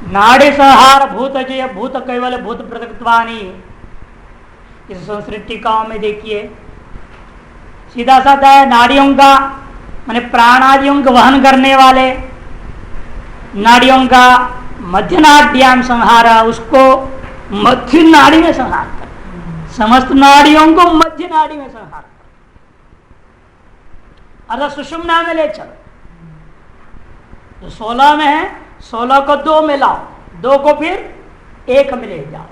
नाड़ी संहार भूत जय भूत कैवल भूत पृथक्त्वानि। इस संस्कृत टीकाओं में देखिए सीधा साधा है, नाड़ियों का माने प्राणादियों को वहन करने वाले नाड़ियों का मध्य नाड्याम संहार, उसको मध्य नाड़ी में संहार कर, समस्त नाड़ियों को मध्य नाड़ी में संहार कर, अर्थात सुषुम्ना में ले चलो। जो 16 में है 16 को 2 में लाओ, 2 को फिर 1 में ले जाओ।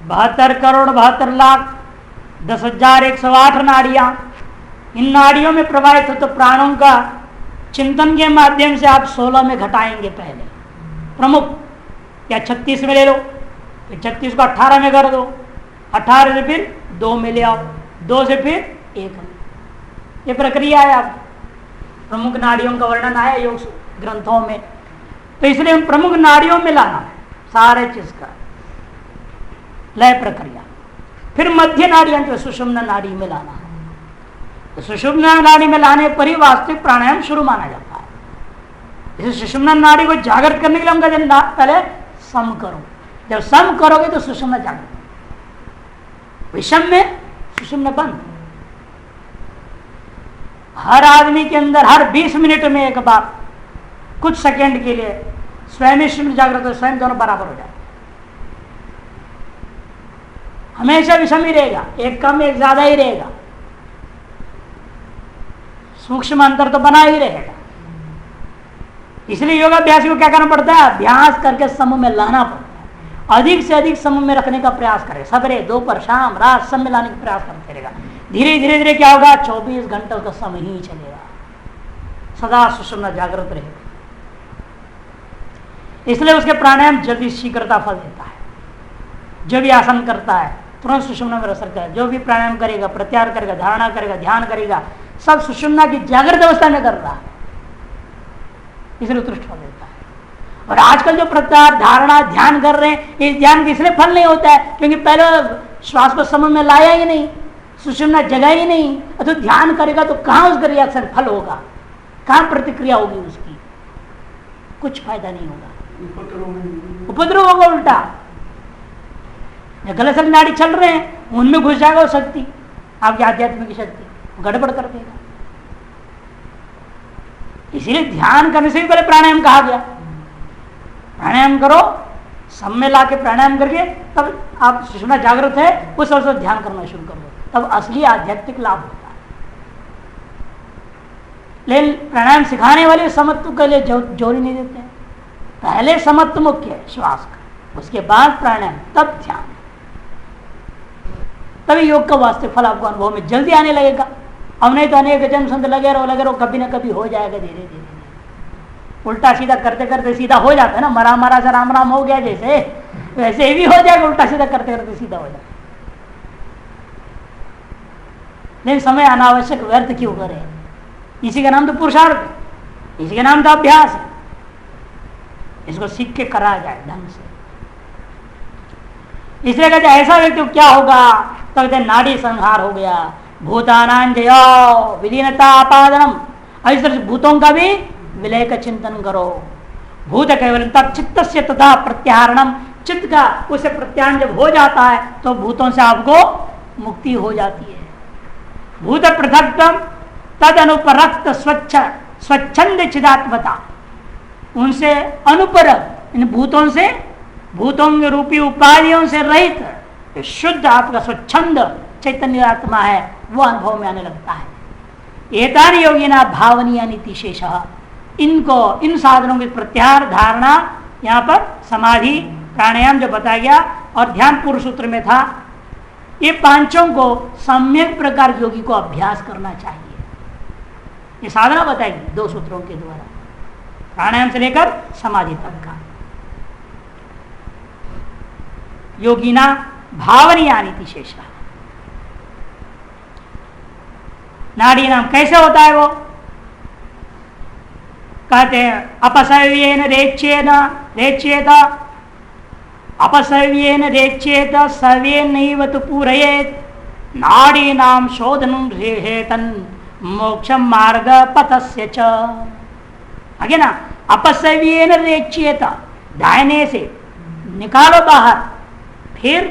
72 करोड़ 72 लाख 10,108 नाड़ियां, इन नाड़ियों में प्रवाहित हो तो प्राणों का चिंतन के माध्यम से आप 16 में घटाएंगे पहले प्रमुख, या 36 में ले लो, फिर 36 को 18 में कर दो, 18 से फिर 2 में ले आओ, 2 से फिर 1 में। ये प्रक्रिया है। आप प्रमुख नाड़ियों का वर्णन आया योग ग्रंथों में, तो इसलिए उन प्रमुख नाड़ियों में लाना है सारे चीज का लय प्रक्रिया। फिर मध्य नाड़ियां जो सुषुम्ना नाड़ी में लाना है, तो सुषुम्ना नाड़ी में लाने पर ही वास्तविक प्राणायाम शुरू माना जाता है। इस सुषुम्ना नाड़ी को जागृत करने के लिए हम कहते हैं पहले सम करो, जब सम करोगे तो सुषुम्ना जागृत, विषम में सुषुम्ना बंद। हर आदमी के अंदर हर 20 मिनट में एक बार कुछ सेकंड के लिए स्वयं जागृत और स्वयं दोनों बराबर हो जाए, हमेशा विषम ही रहेगा, एक कम एक ज्यादा ही रहेगा, सूक्ष्म अंतर तो बना ही रहेगा। इसलिए योगाभ्यास को क्या करना पड़ता है, अभ्यास करके समूह में लाना पड़ता है, अधिक से अधिक समूह में रखने का प्रयास करे, सवेरे दोपहर शाम रात सब में लाने का प्रयास करते रहेगा। धीरे धीरे धीरे क्या होगा, 24 घंटों का समय ही चलेगा, सदा सुषुम्ना जागृत रहेगा। इसलिए उसके प्राणायाम जल्दी शीघ्रता फल देता है। जो भी आसन करता है तुरंत सुषुम्ना में रस सकता है, जो भी प्राणायाम करेगा, प्रत्याहार करेगा, धारणा करेगा, ध्यान करेगा, सब सुषुम्ना की जागृत अवस्था में कर रहा है, इसलिए उत्कृष्ट फल देता है। और आजकल जो प्रत्याहार धारणा ध्यान कर रहे हैं, इस ध्यान इसलिए फल नहीं होता है क्योंकि पहले श्वास को समूह में लाया ही नहीं, सुषुम्ना जगह ही नहीं, तो ध्यान करेगा तो कहां उसका रिएक्शन फल होगा, कहां प्रतिक्रिया होगी उसकी, कुछ फायदा नहीं होगा, उपद्रव होगा उल्टा। गलत सही नाड़ी चल रहे हैं उनमें घुस जाएगा वो शक्ति, आपकी आध्यात्मिक शक्ति गड़बड़ कर देगा। इसीलिए ध्यान करने से भी पहले प्राणायाम कहा गया, प्राणायाम करो, सब में ला के प्राणायाम करके तब आप सुषुम्ना जागृत है उस अवसर ध्यान करना शुरू करो, तब असली आध्यात्मिक लाभ होता है। लेकिन प्राणायाम सिखाने वाले समत्व के लिए जोर ही नहीं देते हैं। पहले समत्व मुख्य है श्वास का, उसके बाद प्राणायाम, तब ध्यान, तभी योग का वास्तविक फल आपको अनुभव में जल्दी आने लगेगा। अब नहीं तो अनेक जन्म संत लगे रहो कभी ना कभी हो जाएगा धीरे धीरे। उल्टा सीधा करते करते सीधा हो जाता है ना, मरा मरा से राम राम हो गया जैसे, वैसे ही भी हो जाएगा, उल्टा सीधा करते करते सीधा हो जाएगा। लेकिन समय अनावश्यक व्यर्थ क्यों करें, इसी का नाम तो पुरुषार्थ है, इसी का नाम तो अभ्यास है, इसको सीख के करा जाए ढंग से। इसलिए कहते ऐसा व्यक्ति तो क्या होगा, तो कहते नाड़ी संहार हो गया, भूतानां जयो विलीनता आपादनम, इस तरह भूतों का भी विलय का चिंतन करो। भूत केवल तब चित्त से तथा प्रत्याहरणम, चित्त का उसे प्रत्याहरण जब हो जाता है तो भूतों से आपको मुक्ति हो जाती है। भूत पृथक्तम तद अनुपरक्त स्वच्छ स्वच्छंद चिदात्मता, उनसे अनुपरक्त इन भूतों से, भूतों के रूपी उपाधियों से रहित शुद्ध आपका स्वच्छंद चैतन्य आत्मा है, वो अनुभव में आने लगता है। एतानि योगिना भावनीय नीति शेष, इनको इन साधनों के प्रत्याहार धारणा, यहाँ पर समाधि प्राणायाम जो बताया गया और ध्यान पूर्व सूत्र में था, ये पांचों को सम्यक प्रकार योगी को अभ्यास करना चाहिए। ये साधना बताएगी 2 सूत्रों के द्वारा, प्राणायाम से लेकर समाधि तक का। योगिना भावनीय नीति शेष, नाड़ी नाम कैसे होता है वो कहते हैं, अपसव्येन रेच्येन रेच्येत, अपसव्येन रेच्येत सव्येनैव तु पूरयेत्, नाड़ी नाम शोधनं हेतन मोक्षम मार्ग पथस्य च। आगे ना, अपसव्येन रेच्येत, दाहिने से निकालो बाहर, फिर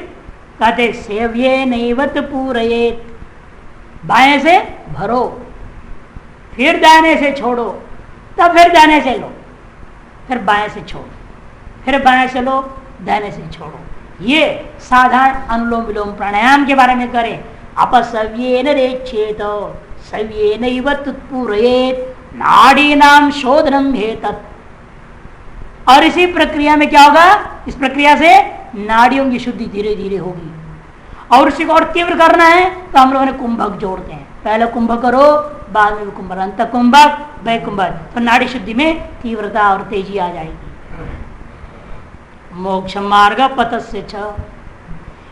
कहते सेव्येनैवत पूरयेत, बाएं से भरो, फिर दाहिने से छोड़ो, तब फिर दाहिने से लो, फिर बाएं से छोड़ो, फिर बाएं से लो, दाहिने से छोड़ो। ये साधारण अनुलोम विलोम प्राणायाम के बारे में करें। अपसव्येन रेच्येत सव्येनैव तत्पूरयेत नाडीनाम शोधनम हेतत्। और इसी प्रक्रिया में क्या होगा, इस प्रक्रिया से नाड़ियों की शुद्धि धीरे धीरे होगी। और उसी को और तीव्र करना है तो हम लोगों ने कुंभक जोड़ते हैं, पहले कुंभक करो, बाद में कुंभक, अंत कुंभक, वह कुंभक, तो नाड़ी शुद्धि में तीव्रता और तेजी आ जाएगी। मोक्ष मार्ग पतस्य छ,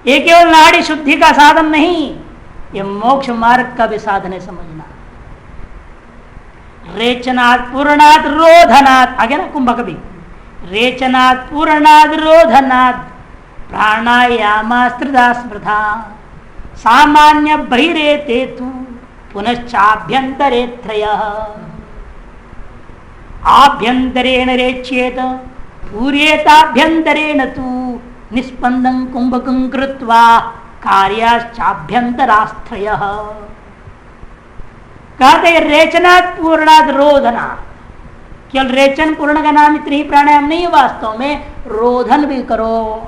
ये केवल नाड़ी शुद्धि का साधन नहीं, ये मोक्ष मार्ग का भी साधन है, समझना। रेचनात् पूर्णात् रोधनात्, आगे ना कुंभक भी, रेचनात् पूर्णात् रोधनात् प्राणायामास्त्रिदा स्मृता सामान्य बहिरेते तु पुनश्चाभ्यंतरे त्रयः। आभ्यंतरेण रेच्येत पूर्येताभ्यंतरेण तु निस्पंदं कुंभकं कृत्वा कार्याश्चाभ्यंतरास्त्रयः। कहते रेचनात् पूर्णात् रोधना, केवल रेचन पूर्ण का नाम इतनी ही प्राणायाम नहीं, वास्तव में रोधन भी करो,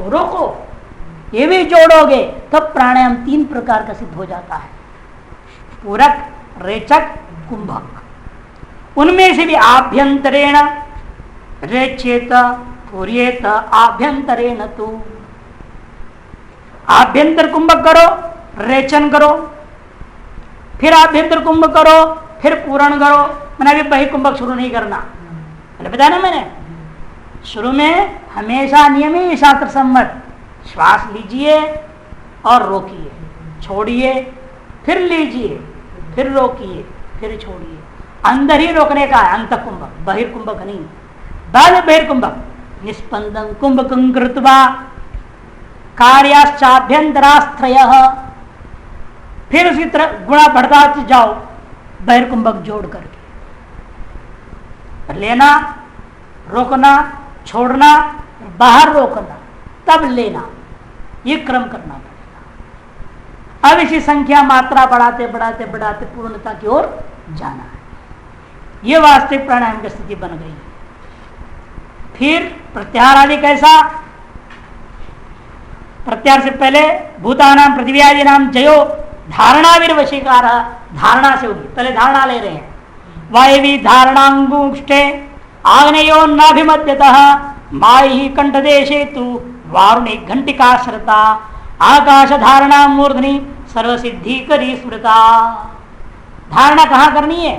रोको, ये भी जोड़ोगे तो प्राणायाम 3 प्रकार का सिद्ध हो जाता है, पूरक, रेचक, कुंभक। उनमें से भी आभ्यंतरेण रेच्येत पूर्येत आभ्यंतरेण तु, आभ्यंतर कुंभक करो, रेचन करो, फिर आभ्यंतर कुंभ करो, फिर पूरण करो। मैंने अभी बहि कुंभक शुरू नहीं करना, पहले बताया ना मैंने, शुरू में हमेशा नियम ही शास्त्र सम्मत, श्वास लीजिए और रोकिए, छोड़िए, फिर लीजिए, फिर रोकिए, फिर छोड़िए, अंदर ही रोकने का है, अंत कुंभक, बहिर्कुंभक नहीं। बाद में बहिर्कुंभक, निस्पंदं कुंभकं कृत्वा कार्याश्चाभ्यंतरास्त्रयः, फिर उसी तरह गुणा बढ़ता जाओ, बहिर्कुंभक जोड़ करके लेना, रोकना, छोड़ना, बाहर रोकना, तब लेना, ये क्रम करना पड़ेगा। अब इसी संख्या मात्रा बढ़ाते बढ़ाते बढ़ाते पूर्णता की ओर जाना है। ये वास्तविक प्राणायाम की स्थिति बन गई। फिर प्रत्याहार आदि कैसा, प्रत्याहार से पहले भूतानाम पृथ्वी नाम जयो धारणा विवशीकार, धारणा से होगी, पहले धारणा ले रहे हैं। वायवी धारणांगुष्ठे आग्नेयो नाभिमध्यतः मायि कंठदेशे तु वारुणे घंटिका श्रता आकाश धारणा मूर्धनि सर्वसिद्धि करी स्मृता। धारणा कहाँ करनी है,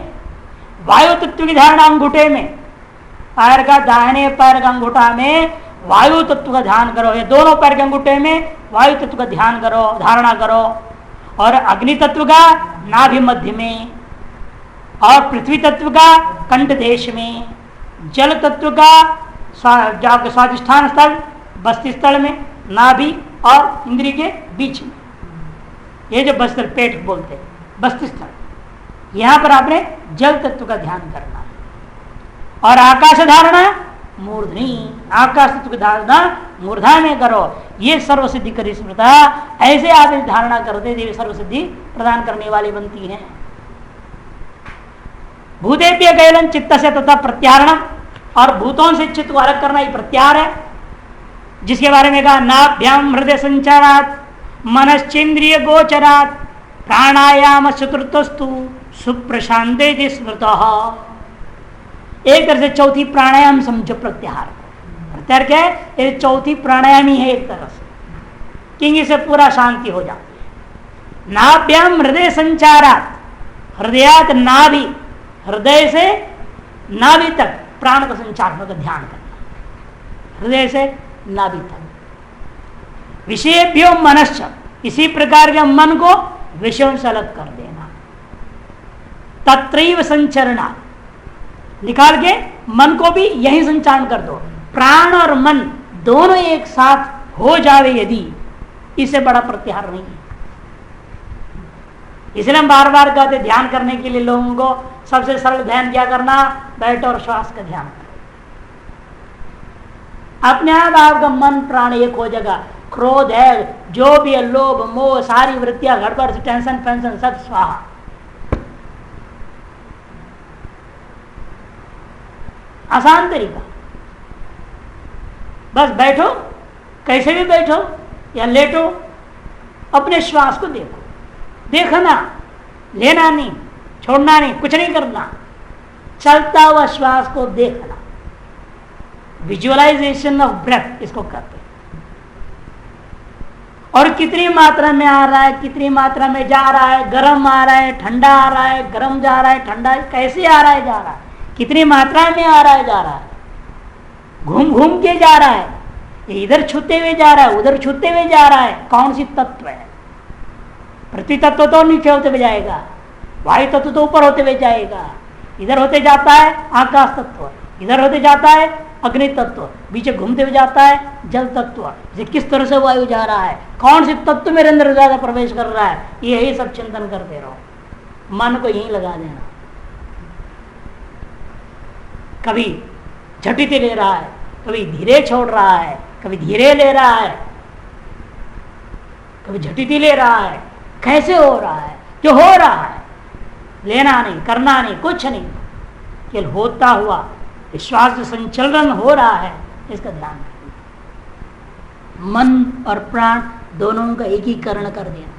वायु तत्व की धारणा अंगूठे में, पैर का दाहिने पैर का अंगूठा में वायु तत्व का ध्यान करो, या दोनों पैर के अंगूठे में वायु तत्व का ध्यान करो, धारणा करो। और अग्नि तत्व का नाभि मध्य में, और पृथ्वी तत्व का कंठ देश में, जल तत्व का स्वाधिष्ठान स्थल बस्ती स्थल में, नाभि और इंद्रिय के बीच में, ये जो बस्तर पेट बोलते हैं बस्ती स्थल, यहां पर आपने जल तत्व का ध्यान करना है। और आकाश धारणा मूर्धनी, आकाश तत्व की धारणा मूर्धा में करो, ये सर्वसिद्धि करी स्मृता। ऐसे आप इस धारणा करते देवी सर्वसिद्धि प्रदान करने वाली बनती है। भूतेभ्य कैलन चित्त से तथा प्रत्याहरण, और भूतों से चित्त को अलग करना ही प्रत्याहार है, जिसके बारे में कहा नाभ्याम हृदय संचारात मनश्चेन्द्रिय गोचरात प्राणायाम चतुर्थस्तु सुप्रशांते स्मृतः। एक तरह से चौथी प्राणायाम समझो प्रत्याहार को। प्रत्याहार क्या है, ये चौथी प्राणायाम ही है एक तरह से, क्योंकि से पूरा शांति हो जाती है। नाभ्याम हृदय संचारात, हृदयात नाभि, हृदय से नाभि तक प्राण का संचार होगा, ध्यान करना हृदय से नाभि तक। विषयभ्यो मनश्च, इसी प्रकार के मन को विषयों से अलग कर देना। तत्रैव संचरणा, निकाल के मन को भी यही संचालन कर दो। प्राण और मन दोनों एक साथ हो जावे यदि, इससे बड़ा प्रत्याहार नहीं है। इसलिए हम बार बार कहते ध्यान करने के लिए लोगों को सबसे सरल ध्यान क्या करना, बैठो और श्वास का ध्यान करो। अपने आप आपका मन प्राण एक हो जाएगा। क्रोध है, जो भी है, लोभ मोह सारी वृत्तियां गड़बड़, टेंशन पेंशन सब स्वाहा। आसान तरीका, बस बैठो, कैसे भी बैठो या लेटो, अपने श्वास को देखो, देखना, लेना नहीं, छोड़ना नहीं, कुछ नहीं करना, चलता हुआ श्वास को देखना। विजुअलाइजेशन ऑफ ब्रेथ इसको कहते हैं। और कितनी मात्रा में आ रहा है, कितनी मात्रा में जा रहा है, गर्म आ रहा है, ठंडा आ रहा है, गर्म जा रहा है, ठंडा कैसे आ रहा है, जा रहा है, कितनी मात्रा में आ रहा है, जा रहा है, घूम घूम के जा रहा है, इधर छूते हुए जा रहा है, उधर छूते हुए जा रहा है, कौन सी तत्व है। पृथ्वी तत्व तो नीचे होते हुए जाएगा, वायु तत्व तो ऊपर होते हुए जाएगा, इधर होते जाता है आकाश तत्व, इधर होते जाता है अग्नि तत्व, बीच घूमते हुए जाता है जल तत्व। किस तरह से वायु जा रहा है, कौन से तत्व मेरे अंदर ज्यादा प्रवेश कर रहा है, यही सब चिंतन करते रहो। मन को यहीं लगा देना। कभी झटिति ले रहा है, कभी धीरे छोड़ रहा है, कभी धीरे ले रहा है, कभी झटिति ले रहा है, कैसे हो रहा है, जो हो रहा है, लेना नहीं, करना नहीं, कुछ नहीं, केवल होता हुआ श्वास संचलन हो रहा है, इसका ध्यान करिए। मन और प्राण दोनों का एकीकरण कर देना,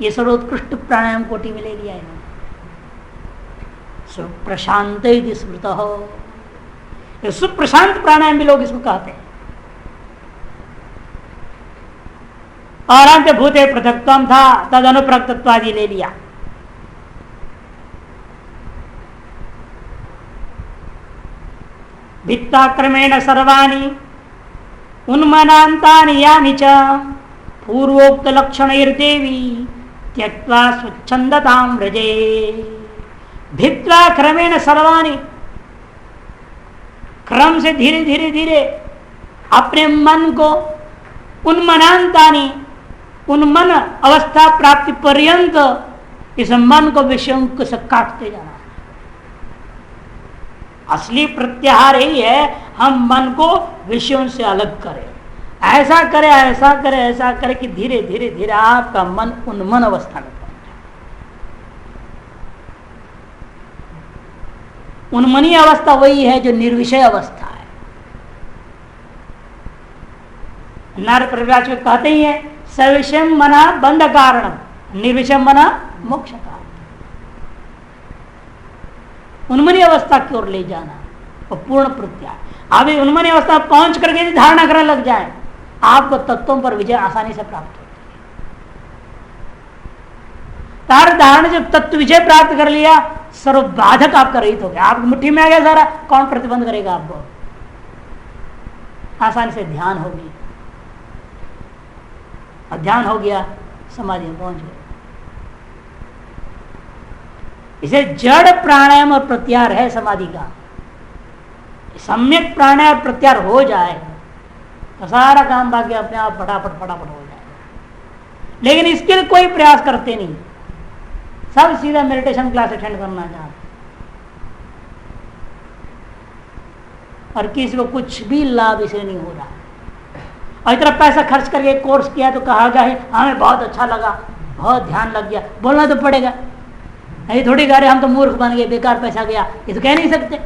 ये सर्वोत्कृष्ट प्राणायाम कोटि में ले लिया इन्होंने। सुप्रशांत स्मृत हो, सुप्रशांत प्राणायाम भी लोग इसको कहते हैं। और अंत भूते पृथक्त्वम था, तद अनुप्रक्तत्वादि ले लिया। भित्ताक्रमेण सर्वाणि उन्मनान्तानि यानि च पूर्वोक्त लक्षणैर्देवी त्यक्त्वा स्वच्छन्दतां व्रजे। भित्त्वा क्रमेण सर्वाणि, क्रम से धीरे धीरे धीरे अपने मन को उन्मनान्तानि, उन्मन अवस्था प्राप्ति पर्यंत इस मन को विषयों से काटते जाना। असली प्रत्याहार यही है, हम मन को विषयों से अलग करें, ऐसा करें, ऐसा करें, ऐसा करें कि धीरे धीरे धीरे आपका मन उन्मन अवस्था में पहुंच जाए। उन्मनी अवस्था वही है जो निर्विषय अवस्था है। नारद परिव्राज में कहते ही है, सविषय मना बंध कारण, निर्विषय मना मोक्ष कारण। उन्मनी अवस्था की ओर ले जाना और पूर्ण प्रत्याहार। अभी उन्मनी अवस्था पहुंच करके यदि धारणा करने लग जाए, आपको तत्वों पर विजय आसानी से प्राप्त होती है। तार धारणा जब तत्व विजय प्राप्त कर लिया, सर्वबाधक आपका रहित हो गया, आपकी मुट्ठी में आ गया सारा, कौन प्रतिबंध करेगा आपको। आसानी से ध्यान होगी, और ध्यान हो गया, समाधि में पहुंच गए। इसे जड़ प्राणायाम और प्रत्याहार है समाधि का। सम्यक प्राणायाम प्रत्याहार हो जाए तो सारा काम बाकी अपने आप फटाफट फटाफट हो जाएगा। लेकिन इसके लिए कोई प्रयास करते नहीं, सब सीधा मेडिटेशन क्लास अटेंड करना चाहते, और किसी को कुछ भी लाभ इसे नहीं हो रहा। और इतना पैसा खर्च करके कोर्स किया तो कहा गया है हमें बहुत अच्छा लगा, बहुत ध्यान लग गया, बोलना तो पड़ेगा। ये थोड़ी कह रहे हम तो मूर्ख बन गए, बेकार पैसा गया, ये तो कह नहीं सकते।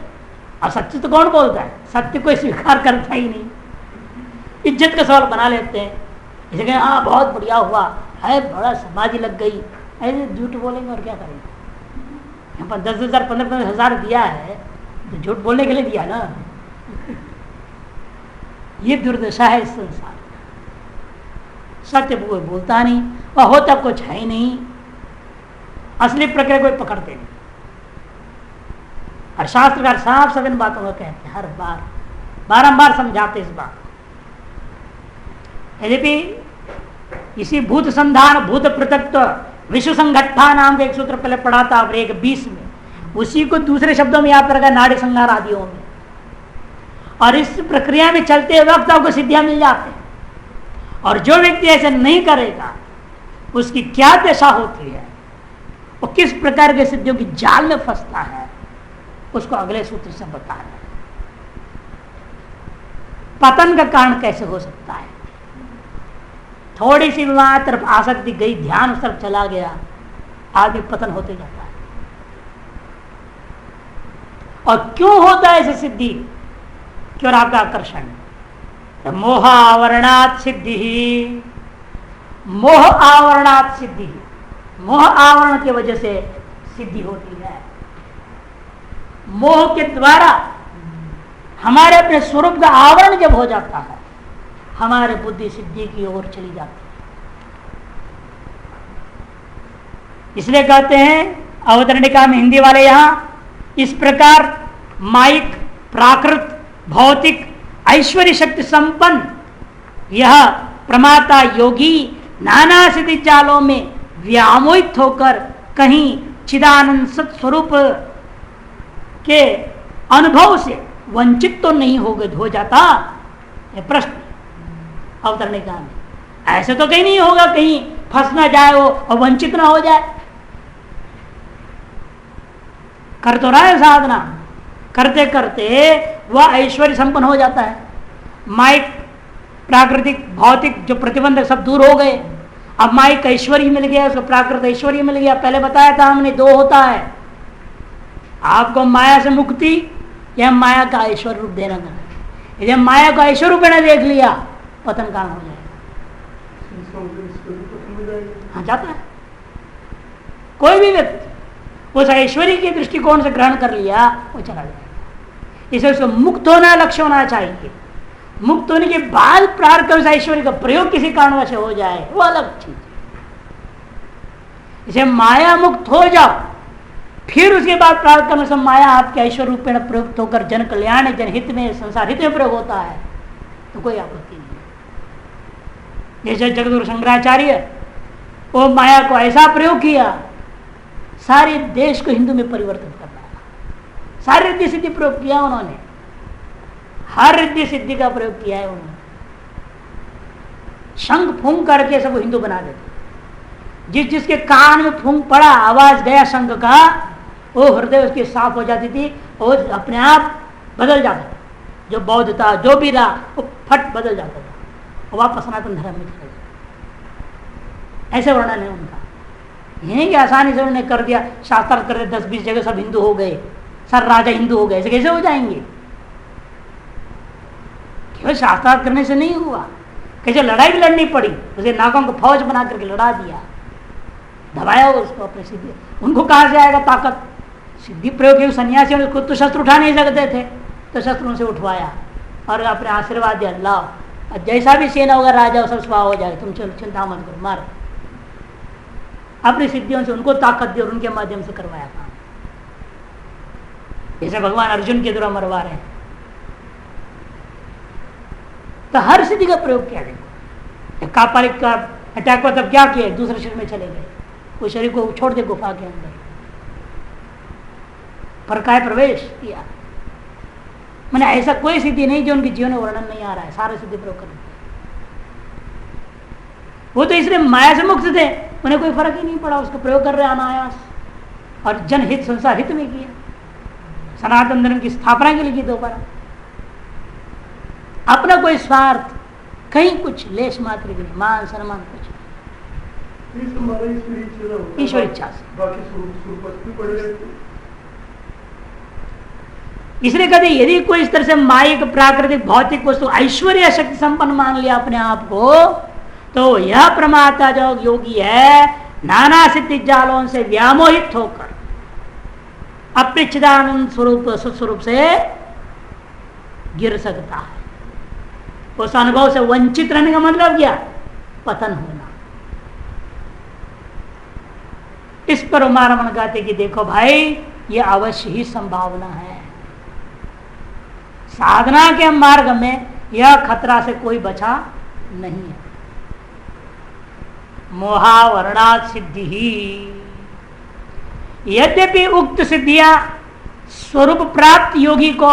और सत्य तो कौन बोलता है, सत्य कोई स्वीकार करता ही नहीं, इज्जत का सवाल बना लेते हैं। इसे कहें हाँ बहुत बढ़िया हुआ है, बड़ा समाधि लग गई, ऐसे झूठ बोलेंगे और क्या करेंगे। 10,000 15,000 दिया है तो झूठ बोलने के लिए दिया ना। ये दुर्दशा है इस संसार। सत्य कोई बोलता नहीं और होता कुछ है ही नहीं, असली प्रक्रिया कोई पकड़ते नहीं। और शास्त्रकार साफ सब इन बातों को कहते हैं, हर बार बारंबार समझाते इस बात को। यद्यपि इसी भूत संधान भूत पृथक्त्व विश्व संघट्ठा नाम का एक सूत्र पहले पढ़ा था 20 में, उसी को दूसरे शब्दों में यहाँ पर नाड़ी संहार आदियों में। और इस प्रक्रिया में चलते वक्त आपको सिद्धियां मिल जाते हैं। और जो व्यक्ति ऐसे नहीं करेगा, उसकी क्या दशा होती है, वो किस प्रकार के सिद्धियों की जाल में फंसता है, उसको अगले सूत्र से बता रहे हैं। पतन का कारण कैसे हो सकता है? थोड़ी सी वहां तरफ आसक्ति गई, ध्यान उस तरफ चला गया, आदमी पतन होते जाता है। और क्यों होता है ऐसे सिद्धि? क्यों आपका आकर्षण? मोह आवरणात् सिद्धि ही, मोह आवरणात् सिद्धि ही, मोह आवरण की वजह से सिद्धि होती है। मोह के द्वारा हमारे अपने स्वरूप का आवरण जब हो जाता है, हमारे बुद्धि सिद्धि की ओर चली जाती है। इसलिए कहते हैं अवतरणिका में हिंदी वाले यहां इस प्रकार माइक, प्राकृत, भौतिक, ऐश्वर्य शक्ति संपन्न यह प्रमाता योगी नाना सिद्धि चालों में व्यामोहित होकर कहीं चिदानंद सत्स्वरूप के अनुभव से वंचित तो नहीं हो जाता? यह प्रश्न अवतरणिका में। ऐसे तो कहीं नहीं होगा, कहीं फंस ना जाए वो और वंचित ना हो जाए। कर तो रहा है साधना, करते करते वह ऐश्वर्य संपन्न हो जाता है। माइक, प्राकृतिक, भौतिक जो प्रतिबंधक सब दूर हो गए। अब माइक ऐश्वर्य मिल गया, उसको प्राकृत ऐश्वर्य मिल गया। पहले बताया था हमने, दो होता है, आपको माया से मुक्ति या माया का ऐश्वर्य रूप देना करना। यदि माया को ऐश्वर्य रूप में देख लिया, पतन कारण हो जाएगा। हाँ, जाता है। कोई भी व्यक्ति उस ऐश्वर्य के दृष्टिकोण से ग्रहण कर लिया, वो चला जाएगा। इसे उसको मुक्त होना लक्ष्य होना चाहिए। मुक्त होने के बाद प्रार्थ कर उस ऐश्वर्य का प्रयोग किसी कारणवश से हो जाए, वो अलग चीज है। इसे माया मुक्त हो जाओ, फिर उसके बाद प्रार्थ करने से माया आपके ऐश्वर्य रूप में प्रयुक्त होकर जन कल्याण, जनहित में, संसार हित में प्रयोग होता है, तो कोई आपत्ति नहीं है। जैसे जगतगुरु शंकराचार्य, वो माया को ऐसा प्रयोग किया, सारे देश को हिंदू में परिवर्तित करना। सारी रिद्धि सिद्धि प्रयोग किया उन्होंने, हर रिद्धि सिद्धि का प्रयोग किया है उन्होंने। शंख फूंक करके सब हिंदू बना देते। जिसके कान में फूंक पड़ा, आवाज गया शंख का, वो हृदय उसकी साफ हो जाती थी और अपने आप बदल जाता था। जो बौद्ध था, जो भी रहा, वो फट बदल जाता था और वापस सनातन धर्म में चला जाता। ऐसे वर्णन है उनका। यही कि आसानी से उन्होंने कर दिया, शास्त्रार्थ कर दिया, 10-20 जगह सब हिंदू हो गए, सर राजा हिंदू हो गए। ऐसे कैसे हो जाएंगे? केवल शास्त्रार्थ करने से नहीं हुआ, कैसे लड़ाई भी लड़नी पड़ी। उसे नागों को फौज बना करके लड़ा दिया, दबाया उसको अपने सिद्धि। उनको कहां से आएगा ताकत? सिद्धि प्रयोग सन्यासी खुद तो शस्त्र उठा नहीं सकते थे, तो शस्त्रों से उठवाया और अपने आशीर्वाद दिया, अल्लाह जैसा भी सेना होगा राजा सब स्वाहा हो जाएगा, तुम चलो चिंता मत करो, मार। अपनी सिद्धियों से उनको ताकत दी और उनके माध्यम से करवाया काम। जैसे भगवान अर्जुन के द्वारा मरवा रहे हैं। तो हर सिद्धि का प्रयोग किया। देखो कापालिक का अटैक हुआ, तब क्या किया? दूसरे शरीर में चले गए, वो शरीर को छोड़ दे गुफा के अंदर, पर काय प्रवेश किया। मैंने ऐसा कोई सिद्धि नहीं जो उनके जीवन में वर्णन नहीं आ रहा है, सारे सिद्धि प्रयोग कर। वो तो इसलिए माया से मुक्त थे, उन्हें कोई फर्क ही नहीं पड़ा, उसका प्रयोग कर रहे अनायास और जनहित, संसार हित में किया, सनातन धर्म की स्थापना के लिए की दोबारा। अपना कोई स्वार्थ कहीं कुछ लेश मात्र की नहीं, मान सम्मान कुछ ईश्वर इच्छा से। इसलिए कहते यदि कोई इस तरह से माइक, प्राकृतिक, भौतिक वस्तु ऐश्वर्य शक्ति संपन्न मान लिया अपने आप को, तो यह प्रमाता जो योगी है, नाना सिद्धि जालों से व्यामोहित होकर अपने चिदानंद स्वरूप स्वरूप से गिर सकता है। उस अनुभव से वंचित रहने का मतलब क्या? पतन होना। इस पर उमारमण कहते कि देखो भाई, यह अवश्य ही संभावना है। साधना के मार्ग में यह खतरा से कोई बचा नहीं है। मोहावरणात् सिद्धि ही, यद्यपि उक्त सिद्धियां स्वरूप प्राप्त योगी को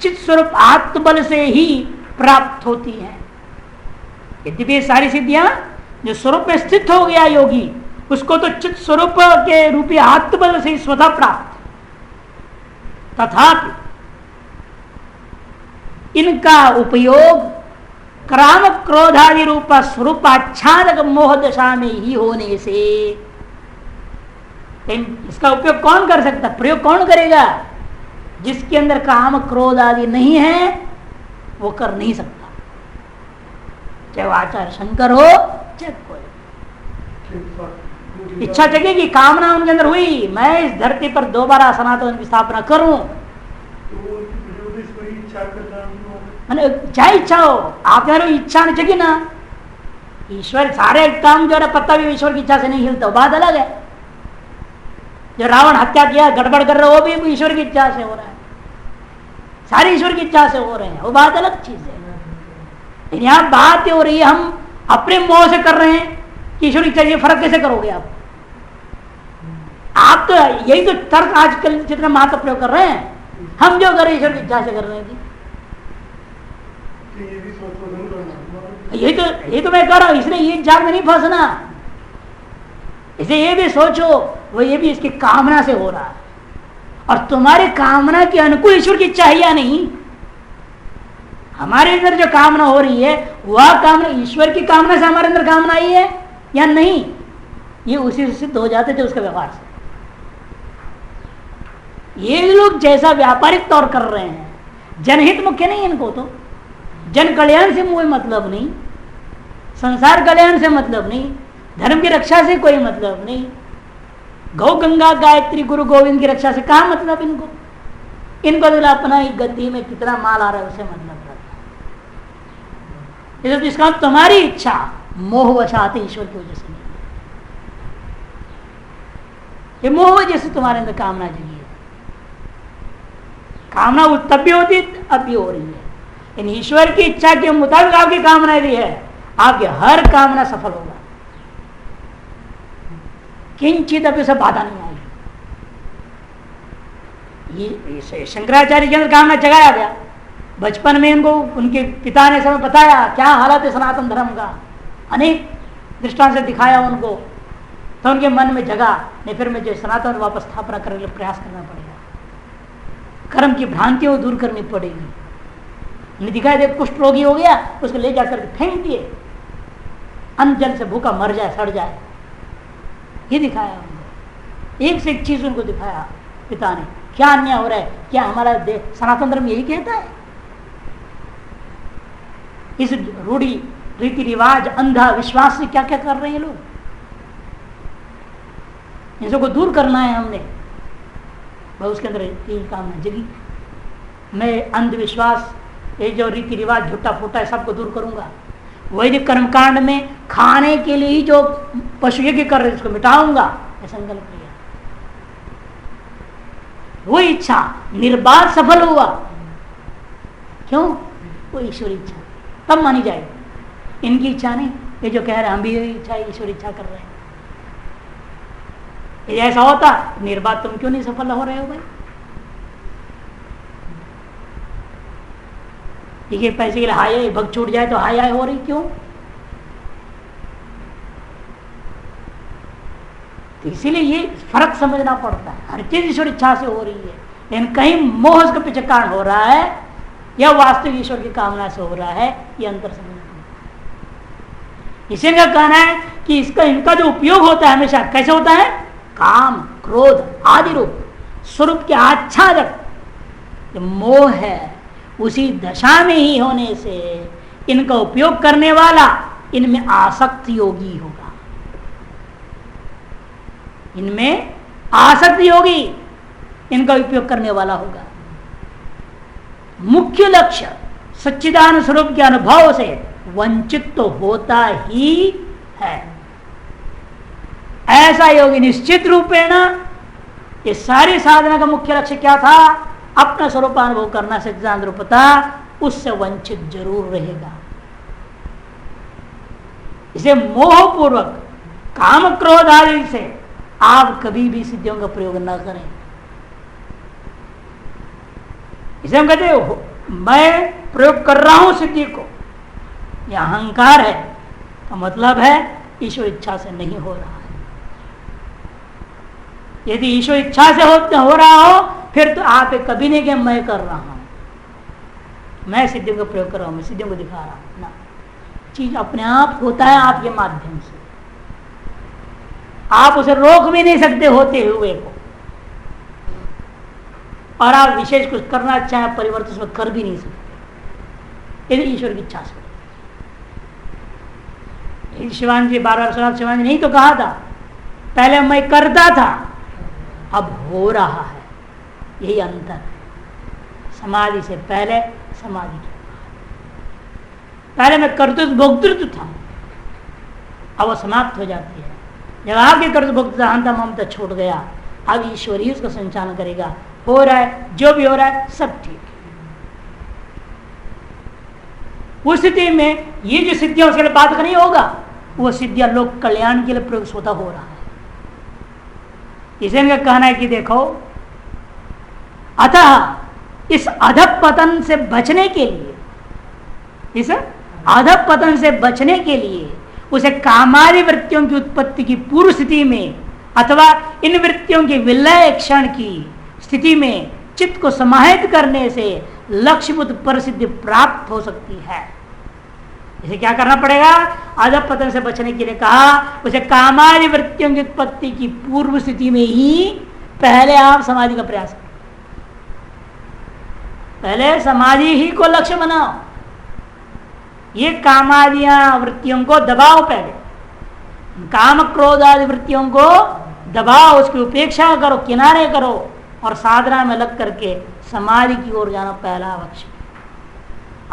चित स्वरूप आत्मबल से ही प्राप्त होती हैं। यद्यपि सारी सिद्धियां जो स्वरूप में स्थित हो गया योगी, उसको तो चित स्वरूप के रूपी आत्मबल से स्वतः प्राप्त। तथापि इनका उपयोग क्राम क्रोधादि रूप स्वरूप आच्छादक मोह दशा में ही होने से, इसका उपयोग कौन कर सकता, प्रयोग कौन करेगा? जिसके अंदर काम क्रोध आदि नहीं है वो कर नहीं सकता, चाहे वो आचार्य शंकर हो चाहे कोई। इच्छा जगेगी, कामना उनके अंदर हुई, मैं इस धरती पर दोबारा सनातन की स्थापना करूं, मैंने चाहे इच्छा हो, आप इच्छा नहीं जगी ना, ईश्वर सारे काम जो है पत्ता भी ईश्वर की इच्छा से नहीं हिलता, बात अलग है। जो रावण हत्या किया, गड़बड़ कर रहा है, वो भी ईश्वर की इच्छा से हो रहा है, सारे ईश्वर की इच्छा से हो रहे हैं, वो बात अलग चीज है। लेकिन यहाँ बात हो रही है हम अपने मोह से कर रहे हैं कि ईश्वर की इच्छा, ये फर्क कैसे करोगे आप तो यही तो तर्क आजकल जितना महत्व प्रयोग कर रहे हैं, हम जो कर रहे ईश्वर की इच्छा से कर रहे हैं। यही तो मैं कर रहा हूं, इसलिए ये जाल में नहीं फंसना, इसे ये भी सोचो वो ये भी इसकी कामना से हो रहा है, और तुम्हारी कामना के अनुकूल ईश्वर की इच्छा है या नहीं। हमारे अंदर जो कामना हो रही है वह कामना ईश्वर की कामना से हमारे अंदर कामना आई है या नहीं, ये उसी से सिद्ध हो जाते थे उसके व्यवहार से। ये लोग जैसा व्यापारिक तौर कर रहे हैं, जनहित मुख्य नहीं, इनको तो जन कल्याण से कोई मतलब नहीं, संसार कल्याण से मतलब नहीं, धर्म की रक्षा से कोई मतलब नहीं, गौ गंगा गायत्री गुरु गोविंद की रक्षा से कहा मतलब इनको। इनको तो अपना ही गति में कितना माल आ रहा है उसे मतलब रहता है। इसका तुम्हारी इच्छा मोहवशात ईश्वर की वजह से नहीं, ये मोह वजह से तुम्हारे अंदर कामना जगी है। कामना तब भी होती अब भी हो रही है, इन ईश्वर की इच्छा के मुताबिक आपकी कामना यदि है, आपकी हर कामना सफल होगा, किंचित अभी उसे बाधा नहीं आएगी। ये शंकराचार्य के अंदर कामना जगाया गया, बचपन में इनको उनके पिता ने समय बताया क्या हालत है सनातन धर्म का, अनेक दृष्टांत से दिखाया उनको, तो उनके मन में जगा, नहीं फिर मुझे सनातन वापस स्थापना करने के लिए प्रयास करना पड़ेगा, कर्म की भ्रांतियों दूर करनी पड़ेगी। उन्हें दिखाया दे कुष्ठ रोगी हो गया, उसको ले जाकर फेंक दिए, अन्न जल से भूखा मर जाए सड़ जाए, ये दिखाया उनको। एक से एक चीज उनको दिखाया पिता ने, क्या अन्याय हो रहा है, क्या हमारा सनातन धर्म यही कहता है। इस रूढ़ी रीति रिवाज अंधा विश्वास से क्या क्या कर रहे हैं लोग, इन सबको दूर करना है हमने। वह उसके अंदर यही कामना जगी, मैं अंधविश्वास ये जो रीति रिवाज झूठा फूटा है सबको दूर करूंगा। वैदिक कर्मकांड में खाने के लिए ही जो पशु यज्ञ कर रहे उसको मिटाऊंगा, यह संकल्प लिया। वो इच्छा निर्बाध सफल हुआ, क्यों? वो ईश्वरी इच्छा तब मानी जाएगी, इनकी इच्छा नहीं। ये जो कह रहे हैं हम भी इच्छा ईश्वरी इच्छा कर रहे हैं, यदि ऐसा होता निर्बाध तुम क्यों नहीं सफल हो रहे हो भाई? ठीक है, पैसे के लिए हाय भग छूट जाए तो हाय हाय हो रही क्यों? तो इसीलिए ये फर्क समझना पड़ता है, हर चीज ईश्वर इच्छा से हो रही है, लेकिन कहीं मोह उसके पीछे कारण हो रहा है या वास्तविक ईश्वर की कामना से हो रहा है, ये अंतर समझना। इसी का कहना है कि इसका इनका जो उपयोग होता है हमेशा कैसे होता है, काम क्रोध आदि रूप स्वरूप के आच्छादक मोह है, उसी दशा में ही होने से इनका उपयोग करने वाला इनमें आसक्त योगी होगा, इनमें आसक्त योगी इनका उपयोग करने वाला होगा। मुख्य लक्ष्य सच्चिदानंद स्वरूप के अनुभव से वंचित तो होता ही है। ऐसा योगी निश्चित रूपेण, ये सारी साधना का मुख्य लक्ष्य क्या था? अपना स्वरूपानुभव करना, सच्चिदानंद रूपता, उससे वंचित जरूर रहेगा। इसे मोहपूर्वक काम क्रोध आदि से आप कभी भी सिद्धियों का प्रयोग न करें। इसे हम कहते हैं मैं प्रयोग कर रहा हूं सिद्धि को, यह अहंकार है, तो मतलब है ईश्वर इच्छा से नहीं हो रहा है। यदि ईश्वर इच्छा से हो रहा हो फिर तो आप कभी नहीं कि मैं कर रहा हूं, मैं सिद्धियों का प्रयोग कर रहा हूं, मैं सिद्धियों को दिखा रहा हूं ना। चीज अपने आप होता है आपके माध्यम से, आप उसे रोक भी नहीं सकते होते हुए को, और आप विशेष कुछ करना चाहे परिवर्तन उसमें कर भी नहीं सकते यदि ईश्वर की इच्छा से। शिवानंद जी बार बार शिवानंद जी नहीं तो कहा था, पहले मैं करता था अब हो रहा है, यही अंतर है समाधि से पहले समाधि के बाद। पहले मैं कर्तृत्व भोक्तृत्व था, अब वो समाप्त हो जाती है जब आपके कर्तृत्व भोक्तृत्व ममता छूट गया। अब ईश्वर ही उसका संचालन करेगा, हो रहा है जो भी हो रहा है सब ठीक है। उस स्थिति में ये जो सिद्धियां उसके लिए बात नहीं होगा, वो सिद्धियां लोक कल्याण के लिए प्रयोग स्वतः हो रहा है। इसे इनका कहना है कि देखो, अतः इस अधपतन से बचने के लिए, इस अधपतन से बचने के लिए उसे कामादि वृत्तियों की उत्पत्ति की पूर्व स्थिति में अथवा इन वृत्तियों के विलय क्षण की स्थिति में चित्त को समाहित करने से लक्ष्यभूत परिसिद्धि प्राप्त हो सकती है। इसे क्या करना पड़ेगा? अधपतन से बचने के लिए कहा उसे कामादि वृत्तियों की उत्पत्ति की पूर्व स्थिति में ही पहले आप समाधि का प्रयास करें। पहले समाधि ही को लक्ष्य बनाओ, ये कामादियां वृत्तियों को दबाओ, पहले काम क्रोध आदि वृत्तियों को दबाओ, उसकी उपेक्षा करो, किनारे करो, और साधना में लग करके समाधि की ओर जाना पहला आवश्यक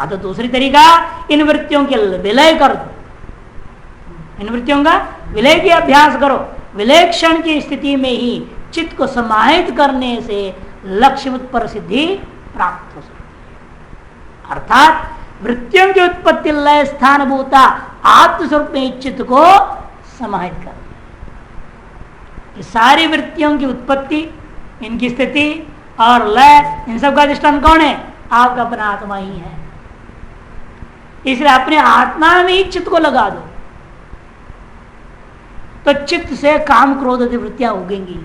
है। तो दूसरी तरीका, इन वृत्तियों के विलय कर दो, इन वृत्तियों का विलय की अभ्यास करो। विलय क्षण की स्थिति में ही चित्त को समाहित करने से लक्ष्यभूत परिसिद्धि प्राप्त हो सकती। अर्थात वृत्तियों की उत्पत्ति लय स्थानभूता आत्मस्वरूप में चित्त को समाहित कर, सारी वृत्तियों की उत्पत्ति, इनकी स्थिति और लय, इन सब का अधिष्ठान कौन है? आपका अपना आत्मा ही है। इसलिए अपने आत्मा में ही चित्त को लगा दो, तो चित्त से काम क्रोध आदि वृत्तियां उगेंगी।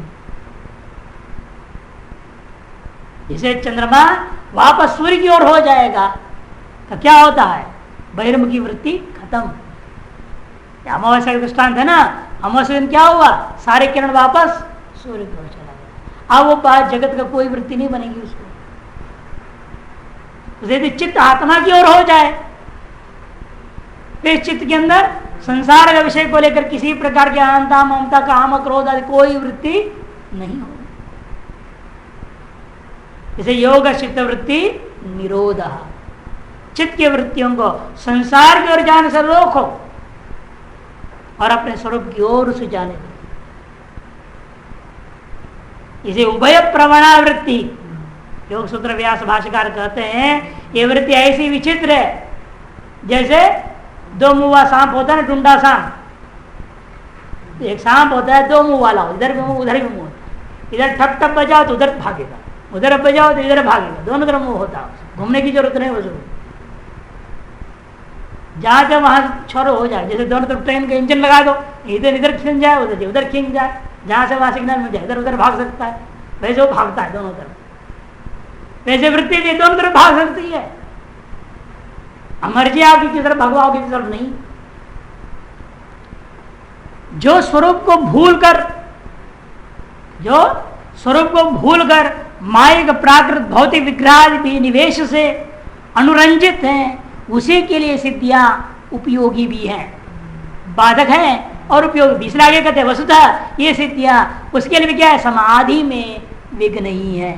जैसे चंद्रमा वापस सूर्य की ओर हो जाएगा तो क्या होता है? बहिर्मुखी वृत्ति खत्म। अमावस्या का दृष्टांत है ना, अमावस्या दिन क्या हुआ? सारे किरण वापस सूर्य की ओर चला गया। अब वो बात जगत का कोई वृत्ति नहीं बनेगी उसको। यदि चित्त आत्मा की ओर हो जाए तो चित्त के अंदर संसार का विषय को लेकर किसी प्रकार की अहंता ममता काम क्रोध आदि कोई वृत्ति नहीं होगी। जैसे योग चित्त वृत्ति निरोध, चित्त की वृत्तियों को संसार की ओर जाने से रोको और अपने स्वरूप की ओर उसे जाने दो। इसे उभय प्रवणा वृत्ति, योग सूत्र व्यास भाष्यकार कहते हैं, ये वृत्ति ऐसी विचित्र है जैसे दो मुंह वाला सांप होता है ना, टुंडा सांप। एक सांप होता है दो मुंह वाला, इधर भी मुंह उधर भी मुंह होता है। इधर ठप ठप बजाओ तो उधर भागेगा, उधर बजाओ तो इधर भागेगा, दोनों तरफ मुंह होता है। घूमने की जरूरत नहीं, वो जरूर जहां जब वहां छोरो हो जाए। जैसे दोनों तरफ ट्रेन का इंजन लगा दो, इधर इधर खींच जाए, उधर उधर खींच जाए, जहां से वहां सिग्नल मिल जाए इधर उधर भाग सकता है। वैसे वो भागता है दोनों तरफ। वैसे वृत्ति भी दोनों तरफ भाग सकती है। मर्जी आपकी किसी तरफ भगवाओ, किसी तरफ नहीं। जो स्वरूप को भूलकर माइक प्राकृत भौतिक विग्रह निवेश से अनुरंजित हैं, उसी के लिए सिद्धियां उपयोगी भी हैं, बाधक हैं और उपयोगी भी। इसलिए आगे कहते हैं वस्तुतः ये सिद्धियां उसके लिए भी क्या है? समाधि में विघ्न नहीं है।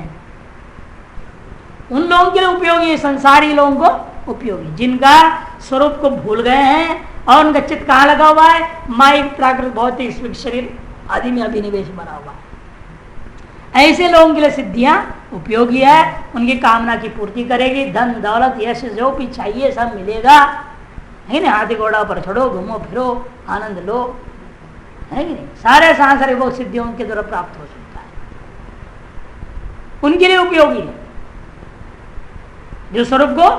उन लोगों के लिए उपयोगी है, संसारी लोगों को उपयोगी, जिनका स्वरूप को भूल गए हैं और उनका चित्त कहाँ लगा हुआ है? माइक प्राकृत भौतिक शरीर आदि में अभिनिवेश बना हुआ है। ऐसे लोगों के लिए सिद्धियां उपयोगी है, उनकी कामना की पूर्ति करेगी। धन दौलत यश जो भी चाहिए सब मिलेगा, है ना। हाथी घोड़ा पर चढ़ो, घूमो फिरो, आनंद लो, है कि नहीं। सारे सांसारिक वो सिद्धियों के द्वारा प्राप्त हो सकता है, उनके लिए उपयोगी है जो स्वरूप को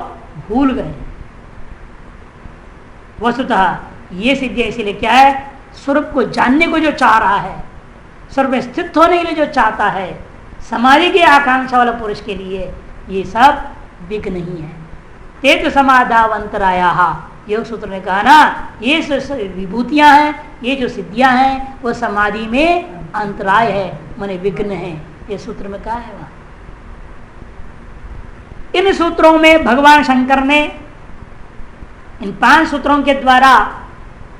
भूल गए। वस्तुतः ये सिद्धि इसीलिए क्या है? स्वरूप को जानने को जो चाह रहा है, स्वरूप में स्थित होने के लिए जो चाहता है, समाधि की आकांक्षा वाला पुरुष के लिए ये सब विघ्न नहीं है। ते तो समाधावंतराया, योग सूत्र ने कहा ना, ये विभूतियां हैं, ये जो सिद्धियां हैं वो समाधि में अंतराय है, माने विघ्न है। ये सूत्र में कहा है वहां। इन सूत्रों में भगवान शंकर ने इन 5 सूत्रों के द्वारा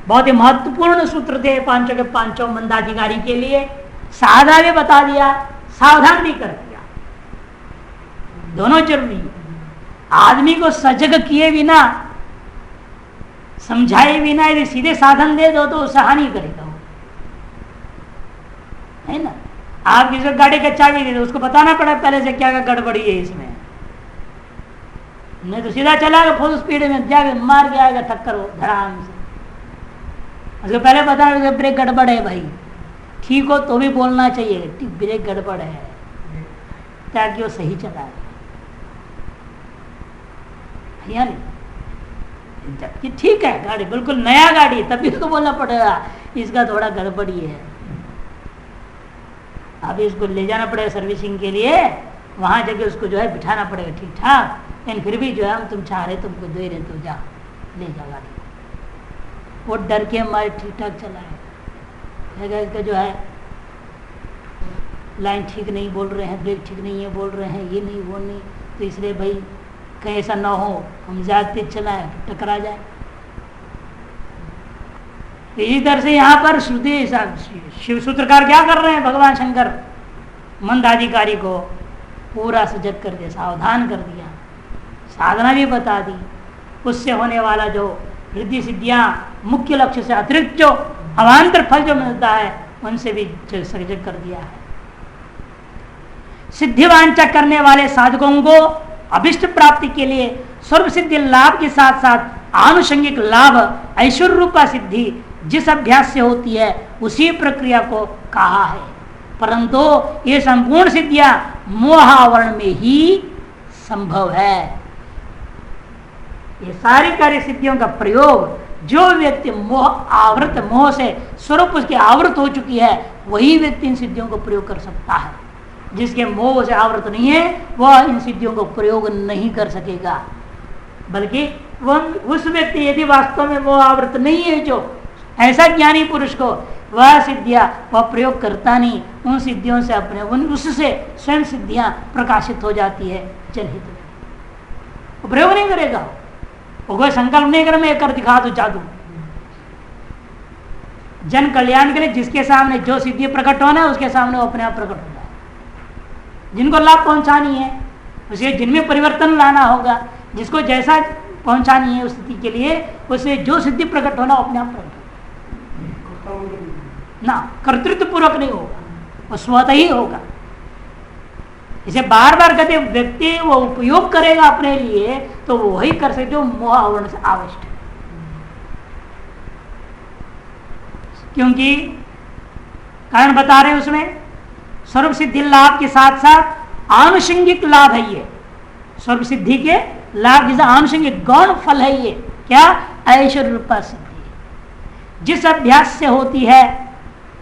बहुत ही महत्वपूर्ण सूत्र थे, पांचों के पांचों मंदाधिकारी के लिए साधा भी बता दिया, सावधान भी कर दिया। दोनों जरूरी। आदमी को सजग किए बिना, समझाए बिना यदि सीधे साधन दे दो तो उसे हानि करेगा वो, है ना। आप किसी को गाड़ी का चाबी दे दो, उसको बताना पड़ा पहले से क्या गड़बड़ी है इसमें, नहीं तो सीधा चला फुल स्पीड में जाके मार के आएगा टक्कर धड़ाम से। उसको पहले बताना ब्रेक गड़बड़ है भाई, ठीक हो तो भी बोलना चाहिए ब्रेक गड़बड़ है, ताकि वो सही चलाए। जबकि ठीक है गाड़ी बिल्कुल नया गाड़ी, तभी उसको बोलना पड़ेगा इसका थोड़ा गड़बड़ी है, अभी इसको ले जाना पड़ेगा सर्विसिंग के लिए, वहां जगह उसको जो है बिठाना पड़ेगा ठीक ठाक। लेकिन फिर भी जो है हम तुम चाह रहे तुमको दे रहे तो जा ले जा गाड़ी, वो डर के हमारे ठीक ठाक चलाए। इसका जो है लाइन ठीक नहीं बोल रहे हैं, ब्रेक ठीक नहीं है बोल रहे हैं, ये नहीं वो नहीं, तो इसलिए भाई कहीं ऐसा ना हो हम ज्यादा तेज चलाएं टकरा जाए। इसी तरह से यहाँ पर श्रुति शिव सूत्रकार क्या कर रहे हैं, भगवान शंकर मंदाधिकारी को पूरा सजग कर दिया, सावधान कर दिया, साधना भी बता दी, उससे होने वाला जो रिद्धि सिद्धियां मुख्य लक्ष्य से अतिरिक्त जो अवान्तर फल जो मिलता है उनसे भी सजग कर दिया है। सिद्धि वांछा करने वाले साधकों को अभिष्ट प्राप्ति के लिए सर्व सिद्धि लाभ के साथ साथ आनुषंगिक लाभ ऐश्वर्य रूपा सिद्धि जिस अभ्यास से होती है उसी प्रक्रिया को कहा है, परंतु ये संपूर्ण सिद्धियां मोह आवरण में ही संभव है। ये सारी कार्य सिद्धियों का प्रयोग जो व्यक्ति मोह से स्वरूप उसकी आवृत हो चुकी है वही व्यक्ति इन सिद्धियों को प्रयोग कर सकता है। जिसके मोह से आवृत नहीं है वह इन सिद्धियों को प्रयोग नहीं कर सकेगा, बल्कि वह उस व्यक्ति यदि वास्तव में मोह आवृत नहीं है, जो ऐसा ज्ञानी पुरुष को वह सिद्धियां वह प्रयोग करता नहीं, उन सिद्धियों से अपने उससे स्वयं सिद्धियां प्रकाशित हो जाती है, जनहित में वो प्रयोग नहीं करेगा। वो कोई संकल्प नहीं कर मैं कर दिखा दू जादू, जन कल्याण के लिए जिसके सामने जो सिद्धि प्रकट होना है उसके सामने वो अपने आप प्रकट होता है। जिनको लाभ पहुंचानी है उसे जिनमें परिवर्तन लाना होगा, जिसको जैसा पहुंचानी है उस स्थिति के लिए उसे जो सिद्धि प्रकट होना अपने आप प्रकट ना, कर्तृत्व पूर्वक नहीं होगा, वो स्वतः ही होगा। इसे बार बार कहते व्यक्ति वो उपयोग करेगा अपने लिए तो वो वही कर सकते जो मोह आवरण से आवश्यक है, क्योंकि कारण बता रहे हैं उसमें सर्व सिद्धि लाभ के साथ साथ आनुषंगिक लाभ है। ये सर्व सिद्धि के लाभ जैसा आनुषंगिक गौण फल है। ये क्या ऐश्वर्य रूपा सिद्धि जिस अभ्यास से होती है,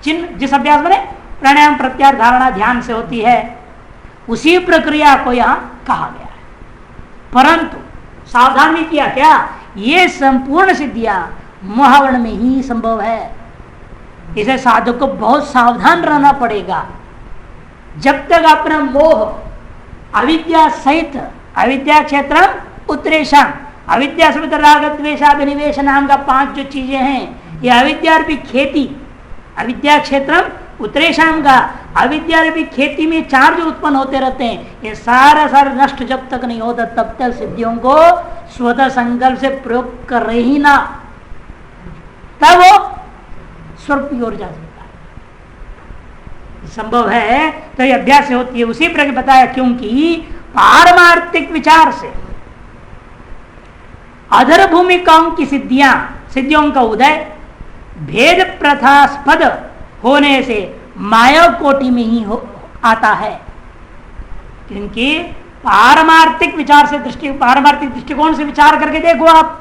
जिस अभ्यास में प्राणायाम प्रत्याहार धारणा ध्यान से होती है उसी प्रक्रिया को यहाँ कहा गया है। परंतु सावधान भी किया क्या, ये संपूर्ण सिद्धियां मोहावरण में ही संभव है। इसे साधक को बहुत सावधान रहना पड़ेगा। जब तक अपना मोह अविद्या सहित अविद्या क्षेत्र उत्तरेशम, अविद्या सहित राग द्वेषाभिनिवेश नाम का 5 जो चीजें हैं, ये अविद्या रूपी खेती, अविद्या क्षेत्र उत्तरेशम का अविद्या रूपी खेती में 4 जो उत्पन्न होते रहते हैं, ये सारा नष्ट जब तक नहीं होता तब तक सिद्धियों को स्वतः संकल्प से प्रयोग कर रहे ही ना, तब वो स्वरूप की ओर जा सकता है। संभव है तो ये अभ्यास से होती है। उसी प्रकार बताया क्योंकि पारमार्थिक विचार से अधर भूमिकाओं की सिद्धियों का उदय भेद प्रथास्पद होने से माया कोटि में ही आता है, क्योंकि पारमार्थिक विचार से पारमार्थिक दृष्टिकोण से विचार करके देखो आप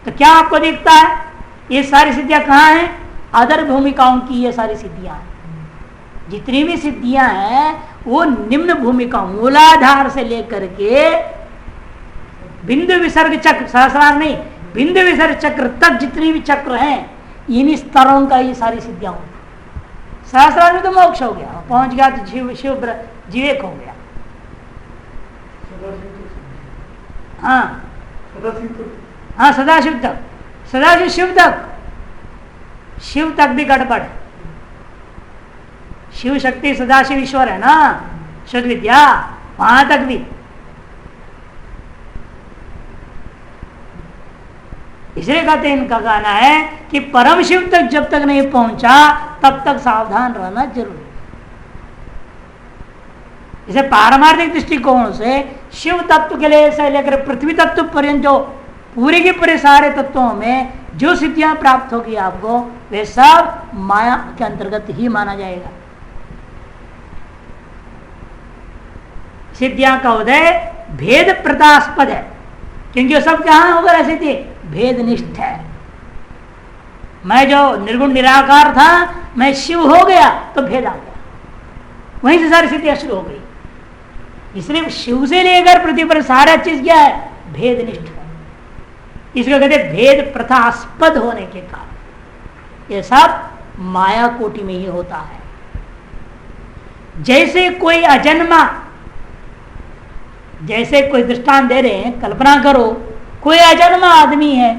तो क्या आपको दिखता है, ये सारी सिद्धियां कहाँ हैं, अदर भूमिकाओं की ये सारी सिद्धियां हैं। जितनी भी सिद्धियां हैं वो निम्न भूमिका मूलाधार से लेकर के बिंदु विसर्ग चक्र, सहस्रार नहीं, बिंदु विसर्ग चक्र तक जितनी भी चक्र हैं इन स्तरों का ये सारी सिद्धियां होती। सहस्रार में तो मोक्ष हो गया, पहुंच गया तो जीवेक हो गया। हाँ हाँ, सदाशिव तक, सदाशिव शिव तक, शिव तक भी गड़बड़ है। शिव शक्ति सदाशिव ईश्वर है ना, शुद्ध विद्या, वहां तक भी। इसलिए कहते हैं, इनका कहना है कि परम शिव तक जब तक नहीं पहुंचा तब तक सावधान रहना जरूरी। इसे पारमार्थिक दृष्टिकोण से शिव तत्व के लिए से लेकर पृथ्वी तत्व पर्यंत जो पूरे के पूरे सारे तत्वों में जो सिद्धियां प्राप्त होगी आपको, वे सब माया के अंतर्गत ही माना जाएगा। सिद्धियां का उदय भेद प्रदास्पद है, क्योंकि वो सब कहां होगा सिद्धि? भेद निष्ठ है। मैं जो निर्गुण निराकार था, मैं शिव हो गया तो भेद आ गया, वहीं से सारी सिद्धियां शुरू हो गई। इसलिए शिव से लेकर पृथ्वी पर सारा चीज क्या है? भेद निष्ठ है। इसको कहते भेद प्रथास्पद होने के कारण यह सब माया कोटि में ही होता है। जैसे कोई अजन्मा, जैसे कोई दृष्टांत दे रहे हैं, कल्पना करो कोई अजन्मा आदमी है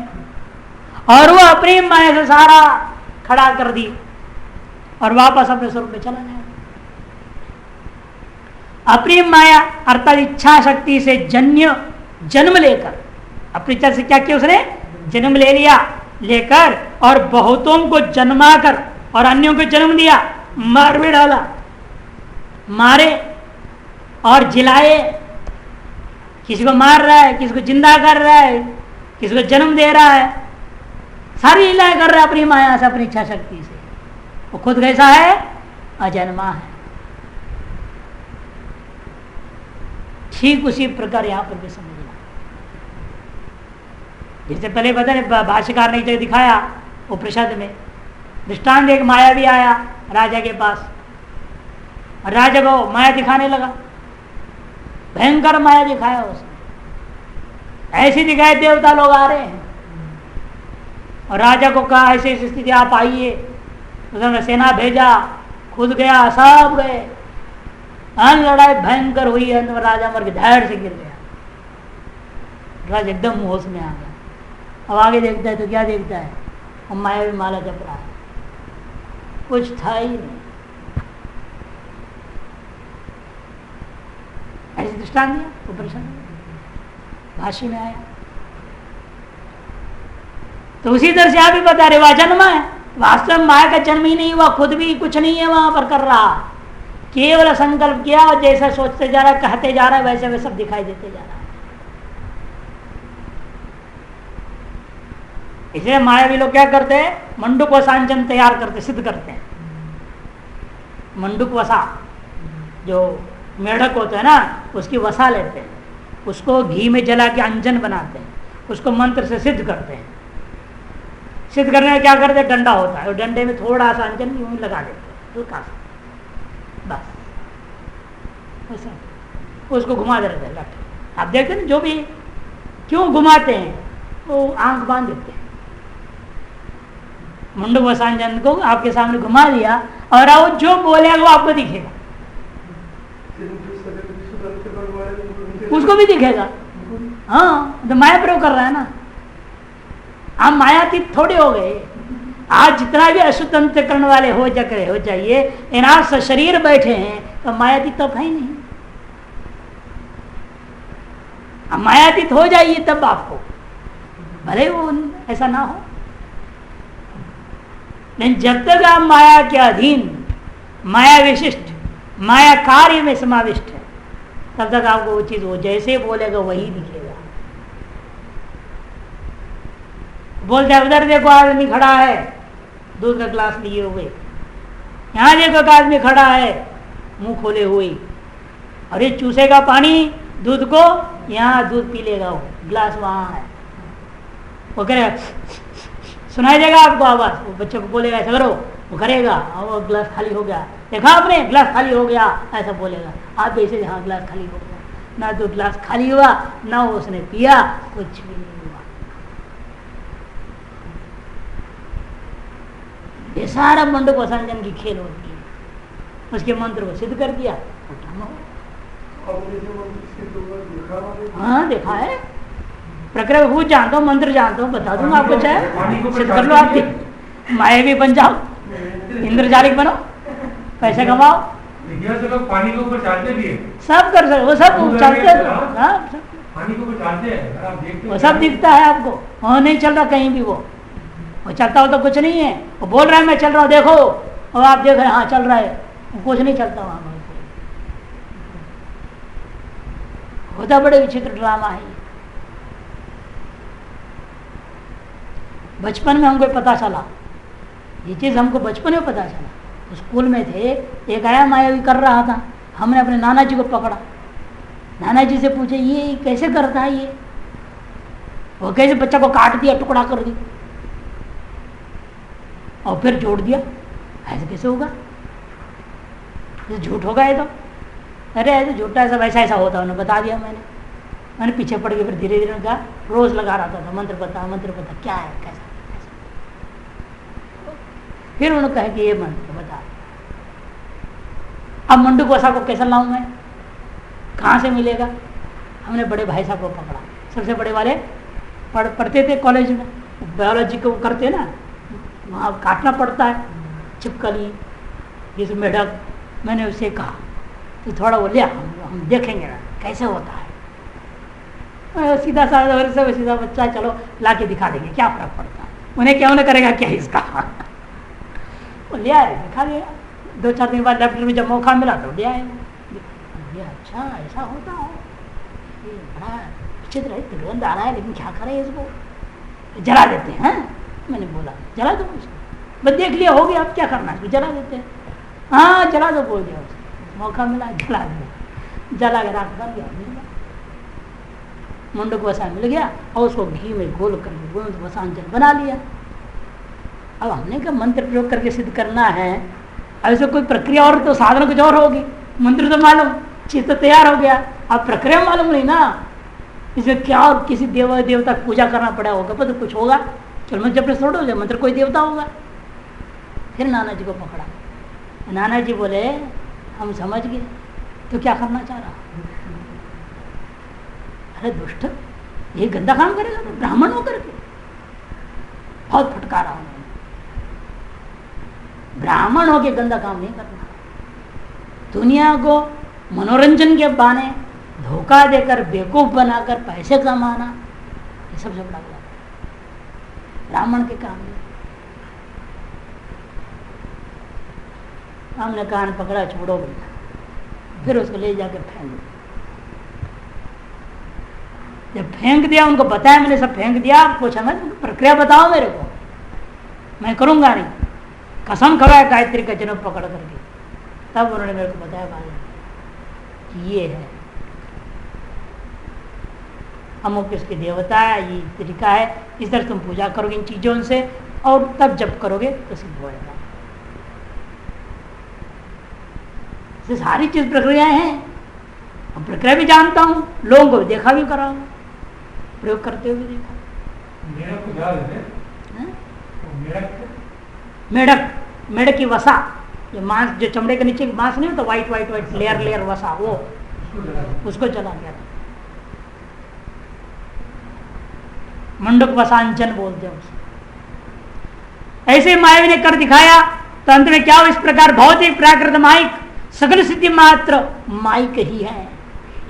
और वो अपनी माया से सारा खड़ा कर दी और वापस अपने स्वरूप में चला गया। अपनी माया अर्थात इच्छा शक्ति से जन्म लेकर, अपनी इच्छा से क्या किया उसने? जन्म ले लिया, लेकर और बहुतों को जन्मा कर और अन्यों को जन्म दिया, मार भी डाला, मारे और जिलाए, किसी को मार रहा है, किसी को जिंदा कर रहा है, किसी को जन्म दे रहा है, सारी लीलाएं कर रहा है अपनी माया से, अपनी इच्छा शक्ति से। वो खुद कैसा है? अजन्मा है। ठीक उसी प्रकार यहां पर भी समझना। जिससे पहले पता नहीं भाष्यकार ने जगह दिखाया उपनिषद में दृष्टांत, एक माया भी आया राजा के पास और राजा को माया दिखाने लगा, भयंकर माया दिखाया उसने। ऐसी दिखाए देवता लोग आ रहे हैं और राजा को कहा ऐसी स्थिति आप आइए, उसने सेना भेजा, खुद गया, सब गए, लड़ाई भयंकर हुई, अंत में राजा मर के धैर्य से गिर गया। राजा एकदम होश में आ गया। अब आगे देखता है तो क्या देखता है? और माया भी माला जप रहा है, कुछ था ही नहीं। ऐसे दृष्टांत दिया उपनिषद भाष्य में आया। तो उसी तरह से आप भी बता रहे, वह जन्म है, वास्तव में माया का जन्म ही नहीं हुआ, खुद भी कुछ नहीं है वहां पर कर रहा, केवल संकल्प किया और जैसा सोचते जा रहा है, कहते जा रहा है, वैसे वैसे सब दिखाई देते जा रहा है। इसलिए मायावी लोग क्या करते हैं? मंडूक वसांचन तैयार करते, सिद्ध करते हैं। मंडूक वसा, जो मेढक होता है ना, उसकी वसा लेते हैं, उसको घी में जला के अंजन बनाते हैं, उसको मंत्र से सिद्ध करते हैं। सिद्ध करने में क्या करते हैं? डंडा होता है, और डंडे में थोड़ा सा अंजन यूं लगा देते हैं, हल्का सा, बस ऐसा उसको घुमा देते हैं लट। आप देखते हैं जो भी क्यों घुमाते हैं, वो आंख बांध देते हैं। मुंडू वसांजन को आपके सामने घुमा दिया और वो जो बोलेगा वो आपको दिखेगा, उसको भी दिखेगा। हाँ, तो माया प्रयोग कर रहा है ना। आप मायातीत थोड़े हो गए। आज जितना भी अशुद्ध अंतःकरण वाले हो जाइए, इन आप सशरीर बैठे हैं तो मायातीत तो है ही नहीं। अब मायातीत हो जाइए तब आपको, भले वो ऐसा ना हो, लेकिन जब तक आप माया के अधीन, माया विशिष्ट, माया कार्य में समाविष्ट है, तब तक आपको वो चीज वो जैसे बोलेगा वही दिखेगा। बोलते हैं उधर देखो आदमी खड़ा है दूध का गिलास लिए हुए, यहाँ देखो एक आदमी खड़ा है मुंह खोले हुए, और ये चूसेगा पानी दूध को, यहाँ दूध पी लेगा, वो गिलास वहां है, वो कह सुनाई देगा आपको आवाज, वो बच्चे को बोलेगा ऐसा करो, वो करेगा, और वो गिलास खाली हो गया, देखा आपने गिलास खाली हो गया, ऐसा बोलेगा। आप भी ऐसे हाँ गिलास खाली हो गया, ना तो गिलास खाली हुआ ना उसने पिया, कुछ भी नहीं हुआ। ये सारा मंडूक वसांजन की खेल होती है। उसके मंत्र को सिद्ध कर दिया, हाँ देखा है, प्रकृति भूत जानता हूँ, मंत्र जानता हूँ, बता दूंगा आपको, चाहे सिद्ध कर लो। आप माया भी बन जाओ, इंद्रजालिक बनो, पैसे कमाओ, पानी को ऊपर चलते भी है, सब कर सकते, वो सब चलते, पानी को ऊपर चलते हैं, वो सब दिखता है आपको। हाँ नहीं चल रहा कहीं भी, वो चलता हो तो कुछ नहीं है, वो बोल रहा है मैं चल रहा हूँ देखो, और आप देख रहे हैं हाँ चल रहा है, कुछ नहीं चलता वहां पर। होता बड़े विचित्र ड्रामा है। बचपन में हमको पता चला, ये चीज हमको बचपन में पता चला। स्कूल में थे, एक आया मायावी कर रहा था, हमने अपने नाना जी को पकड़ा, नाना जी से पूछे ये कैसे करता है ये, वो कैसे बच्चा को काट दिया, टुकड़ा कर दिया और फिर जोड़ दिया, ऐसे कैसे होगा, झूठ होगा ये तो। अरे ऐसे झूठा ऐसा वैसा ऐसा होता, उन्होंने बता दिया। मैंने पीछे पड़ गया, फिर धीरे धीरे कहा, रोज लगा रहा था मंत्र बता क्या है कैसा। फिर उन्होंने कहा कि ये मंत्र बता। अब मंडूक वसा को कैसे लाऊं मैं, कहाँ से मिलेगा। हमने बड़े भाई साहब को पकड़ा, सबसे बड़े वाले पढ़ते थे कॉलेज में, बायोलॉजी को करते ना, वहाँ काटना पड़ता है छिपकली, जिस मेढक। मैंने उसे कहा तो थोड़ा वो लिया, हम देखेंगे ना कैसे होता है। सीधा साधा सीधा बच्चा, चलो ला के दिखा देंगे क्या फर्क पड़ता है, उन्हें क्या उन्हें करेगा क्या इसका। वो ले आए, दिखा दिया। 2-4 दिन बाद लैपटॉप में जब मौका मिला तो ले आए, अच्छा ऐसा होता है, ये बड़ा विचित्र है, दुर्गंध आ रहा है, लेकिन क्या करें इसको, जला देते हैं। मैंने बोला जला दो उसको, बस देख लिया हो गया, अब क्या करना है, जला देते हैं। हाँ जला दो बोल दिया, उसको मौका मिला जला दिया, जला के राख बन गया, मुंडक वसा मिल गया और उसको घी में घोल कर वसांचल बना लिया। अब हमने क्या मंत्र प्रयोग करके सिद्ध करना है, अब इसमें कोई प्रक्रिया और तो साधन कुछ और होगी, मंत्र तो मालूम, चीज तो तैयार हो गया, अब प्रक्रिया मालूम नहीं ना, इसमें क्या और किसी देवता की पूजा करना पड़ा होगा, पर तो कुछ होगा, चलो मंत्र जब छोड़ो जाए, मंत्र कोई देवता होगा। फिर नाना जी को पकड़ा, नाना जी बोले हम समझ गए, तो क्या करना चाह रहा, अरे दुष्ट ये गंदा काम करेगा तो ब्राह्मण होकर के, बहुत फटकारा उन्होंने, ब्राह्मण होके गंदा काम नहीं करना, दुनिया को मनोरंजन के बहाने धोखा देकर बेवकूफ बनाकर पैसे कमाना, ये सबसे बड़ा गलत है, ब्राह्मण के काम में। हमने कान पकड़ा, छोड़ो भैया, फिर उसको ले जाकर फेंक दिया। जब फेंक दिया, उनको बताया मैंने, सब फेंक दिया, पूछा मैं प्रक्रिया बताओ मेरे को, मैं करूंगा नहीं, कसम खवाया गायत्री का जन्म पकड़ करके, तब उन्होंने मेरे को बताया कि ये है अमुक इसके देवता है, ये तरीका है, इस तरह तुम पूजा करोगे इन चीजों से, और तब जब करोगे तो सिद्ध होएगा। सारी चीज प्रक्रियाएं हैं, अब प्रक्रिया भी जानता हूँ, लोगों को देखा भी करा, प्रयोग करते हुए देखा। मेढक, मेढक की वसा, जो मांस, जो चमड़े के नीचे मांस नहीं होता, white white white layer layer वसा, वो उसको जला गया था, मंडक वसांचन बोलते हैं उसे। ऐसे मायावी ने कर दिखाया, तो अंत में क्या हो, इस प्रकार भौतिक प्राकृत माइक सकल सिद्धि मात्र माइक ही है।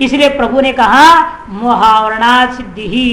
इसलिए प्रभु ने कहा मोहावरणा सिद्धि ही,